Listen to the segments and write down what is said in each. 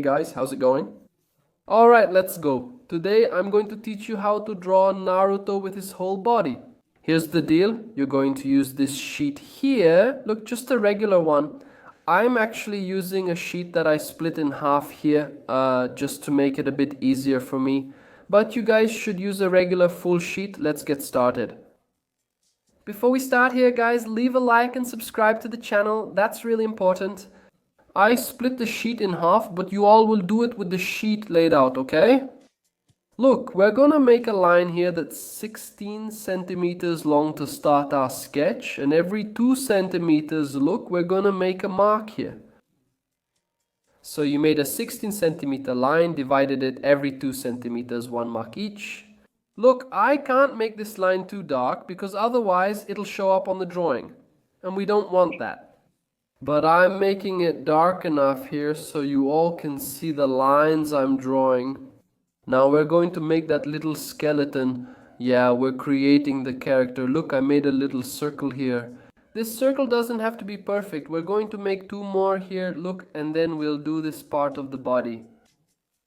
guys, how's it going? Alright, let's go. Today I'm going to teach you how to draw Naruto with his whole body. Here's the deal, you're going to use this sheet here. Look, just a regular one. I'm actually using a sheet that I split in half here, just to make it a bit easier for me. But you guys should use a regular full sheet. Let's get started. Before we start here, guys, leave a like and subscribe to the channel. That's really important. I split the sheet in half, but you all will do it with the sheet laid out, okay? Look, we're gonna make a line here that's 16 centimeters long to start our sketch, and every 2 centimeters, look, we're gonna make a mark here. So you made a 16 centimeter line, divided it every 2 centimeters, 1 mark each. Look, I can't make this line too dark because otherwise it'll show up on the drawing, and we don't want that. But I'm making it dark enough here so you all can see the lines I'm drawing. Now we're going to make that little skeleton. Yeah, we're creating the character. Look, I made a little circle here. This circle doesn't have to be perfect. We're going to make 2 more here, look, and then we'll do this part of the body.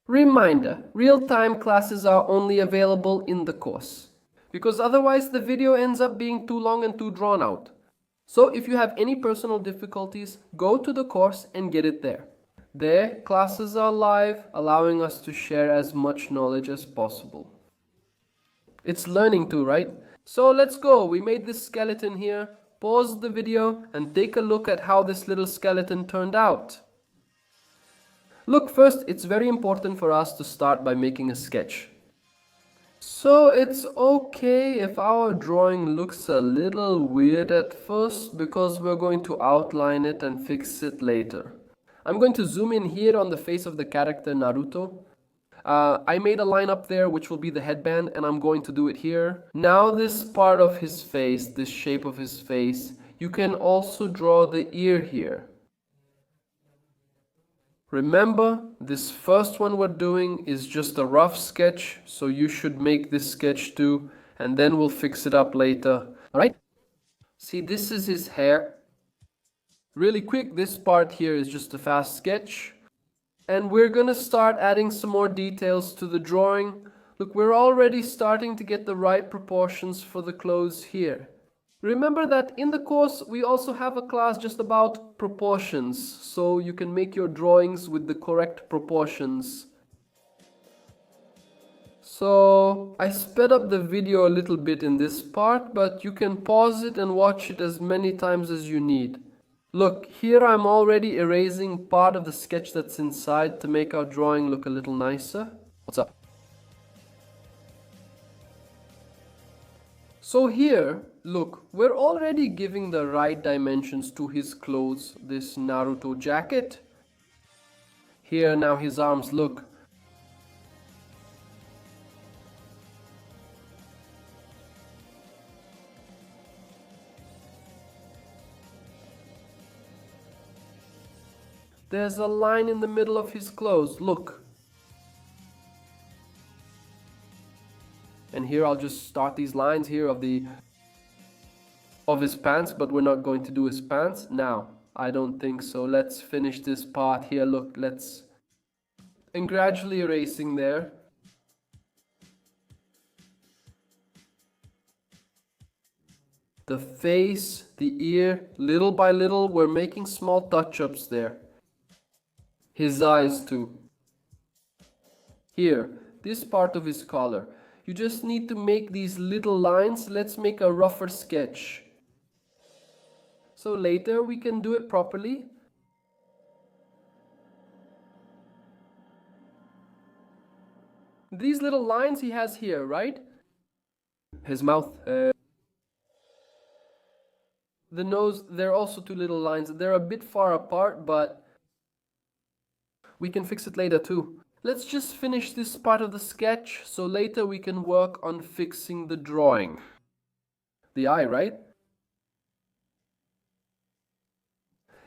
Reminder, real-time classes are only available in the course, because otherwise the video ends up being too long and too drawn out. So if you have any personal difficulties, go to the course and get it there. There, classes are live, allowing us to share as much knowledge as possible. It's learning too, right? So let's go. We made this skeleton here. Pause the video and take a look at how this little skeleton turned out. Look, first, it's very important for us to start by making a sketch. So it's okay if our drawing looks a little weird at first because we're going to outline it and fix it later. I'm going to zoom in here on the face of the character Naruto. I made a line up there which will be the headband, and I'm going to do it here. Now this part of his face, this shape of his face, you can also draw the ear here. Remember, this first one we're doing is just a rough sketch, so you should make this sketch too, and then we'll fix it up later. Alright? See, this is his hair. Really quick, this part here is just a fast sketch. And we're gonna start adding some more details to the drawing. Look, we're already starting to get the right proportions for the clothes here. Remember that in the course we also have a class just about proportions, so you can make your drawings with the correct proportions. So I sped up the video a little bit in this part, but you can pause it and watch it as many times as you need. Look, here I'm already erasing part of the sketch that's inside to make our drawing look a little nicer. What's up? So here, look, we're already giving the right dimensions to his clothes, this Naruto jacket. Here now his arms, look. There's a line in the middle of his clothes, look. And here I'll just start these lines here of his pants, but we're not going to do his pants now. I don't think so. Let's finish this part here. Look, and gradually erasing there. The face, the ear, little by little, we're making small touch-ups there. His eyes too. Here, this part of his collar. You just need to make these little lines. Let's make a rougher sketch. So later we can do it properly. These little lines he has here, right? His mouth. The nose, there are also 2 little lines. They're a bit far apart, but we can fix it later too. Let's just finish this part of the sketch, so later we can work on fixing the drawing. The eye, right?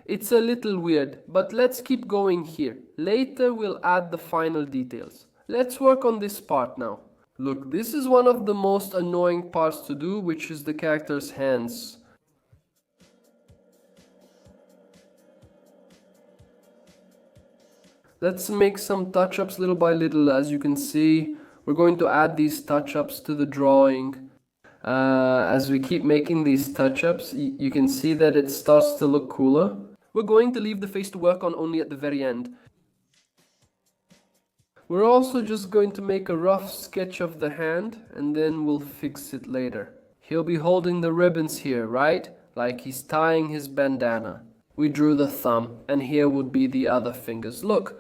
It's a little weird, but let's keep going here. Later we'll add the final details. Let's work on this part now. Look, this is one of the most annoying parts to do, which is the character's hands. Let's make some touch-ups little by little. As you can see, we're going to add these touch-ups to the drawing. As we keep making these touch-ups, you can see that it starts to look cooler. We're going to leave the face to work on only at the very end. We're also just going to make a rough sketch of the hand, and then we'll fix it later. He'll be holding the ribbons here, right? Like he's tying his bandana. We drew the thumb, and here would be the other fingers. Look!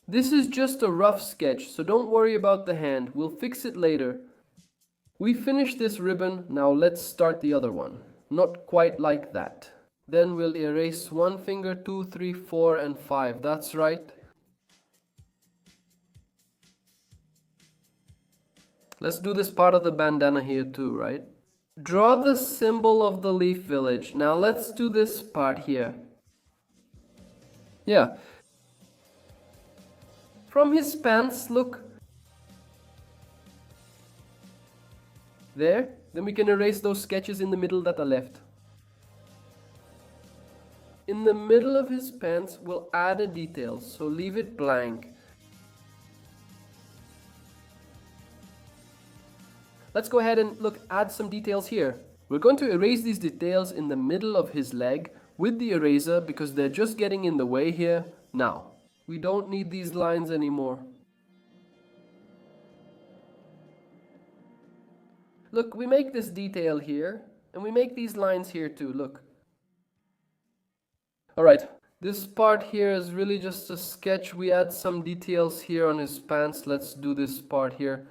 This is just a rough sketch, so don't worry about the hand. We'll fix it later. We finished this ribbon, now let's start the other one. Not quite like that. Then we'll erase 1 finger, 2, 3, 4, and 5. That's right. Let's do this part of the bandana here too, right? Draw the symbol of the leaf village. Now let's do this part here. Yeah. From his pants, look. There. Then we can erase those sketches in the middle that are left. In the middle of his pants, we'll add a detail, so leave it blank. Let's go ahead and add some details here. We're going to erase these details in the middle of his leg with the eraser because they're just getting in the way here. Now, we don't need these lines anymore. Look, we make this detail here, and we make these lines here too, look. Alright, this part here is really just a sketch. We add some details here on his pants. Let's do this part here.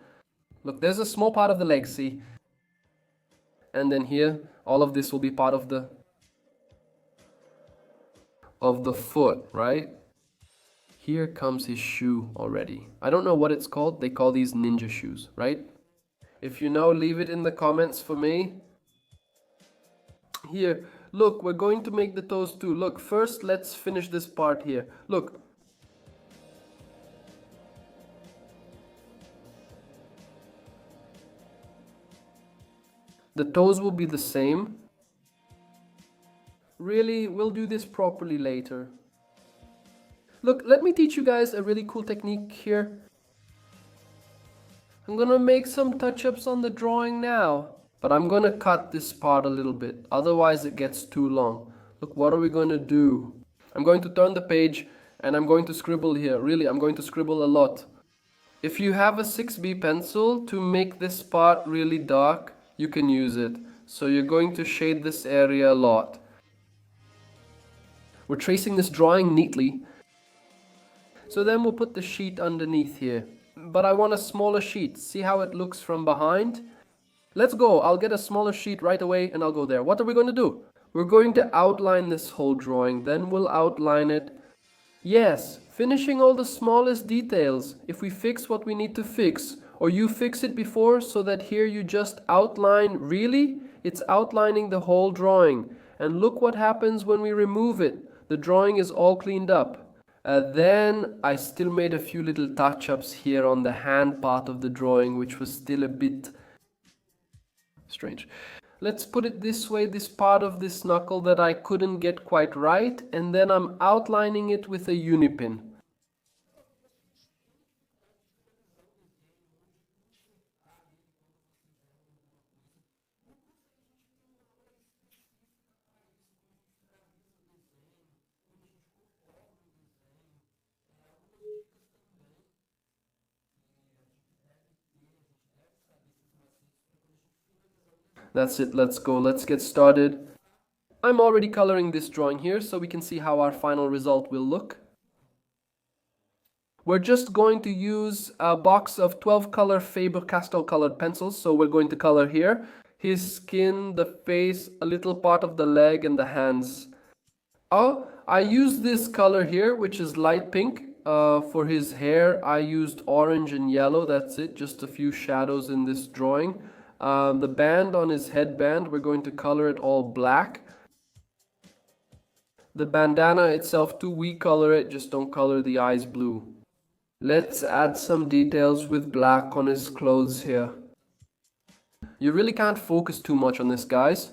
Look, there's a small part of the leg, see? And then here, all of this will be part of the foot, right? Here comes his shoe already. I don't know what it's called. They call these ninja shoes, right? If you know, leave it in the comments for me. Here, look, we're going to make the toes too. Look, first let's finish this part here. Look. The toes will be the same. Really, we'll do this properly later. Look, let me teach you guys a really cool technique here. I'm gonna make some touch-ups on the drawing now, but I'm gonna cut this part a little bit, otherwise it gets too long. Look, what are we gonna do? I'm going to turn the page and I'm going to scribble here. Really, I'm going to scribble a lot. If you have a 6B pencil to make this part really dark, you can use it. So you're going to shade this area a lot. We're tracing this drawing neatly. So then we'll put the sheet underneath here. But I want a smaller sheet. See how it looks from behind? Let's go. I'll get a smaller sheet right away and I'll go there. What are we going to do? We're going to outline this whole drawing. Then we'll outline it. Yes, finishing all the smallest details. If we fix what we need to fix, or you fix it before so that here you just outline. Really? It's outlining the whole drawing. And look what happens when we remove it. The drawing is all cleaned up. Then I still made a few little touch-ups here on the hand part of the drawing, which was still a bit strange. Let's put it this way, this part of this knuckle that I couldn't get quite right, and then I'm outlining it with a unipin. That's it, let's go, let's get started. I'm already coloring this drawing here so we can see how our final result will look. We're just going to use a box of 12 color Faber-Castell colored pencils. So we're going to color here his skin, the face, a little part of the leg and the hands. Oh, I used this color here, which is light pink. For his hair, I used orange and yellow. That's it, just a few shadows in this drawing. The band on his headband, we're going to color it all black. The bandana itself too, we color it, just don't color the eyes blue. Let's add some details with black on his clothes here. You really can't focus too much on this, guys.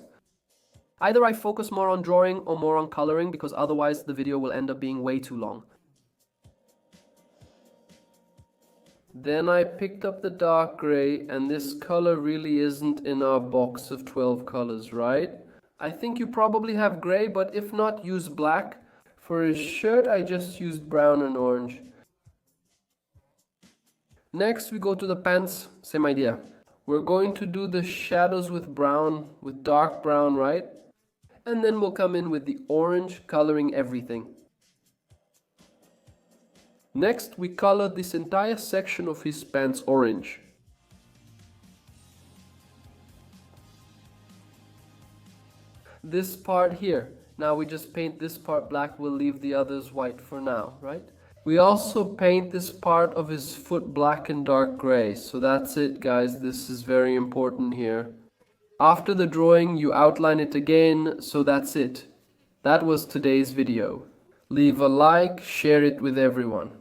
Either I focus more on drawing or more on coloring, because otherwise the video will end up being way too long. Then I picked up the dark gray, and this color really isn't in our box of 12 colors, right? I think you probably have gray, but if not, use black. For his shirt, I just used brown and orange. Next, we go to the pants, same idea. We're going to do the shadows with brown, with dark brown, right? And then we'll come in with the orange, coloring everything. Next, we color this entire section of his pants orange. This part here. Now we just paint this part black, we'll leave the others white for now, right? We also paint this part of his foot black and dark gray. So that's it, guys. This is very important here. After the drawing, you outline it again. So that's it. That was today's video. Leave a like, share it with everyone.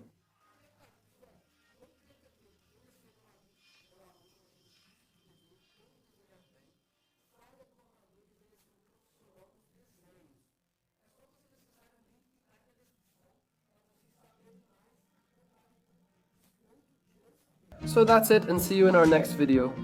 So that's it, and see you in our next video.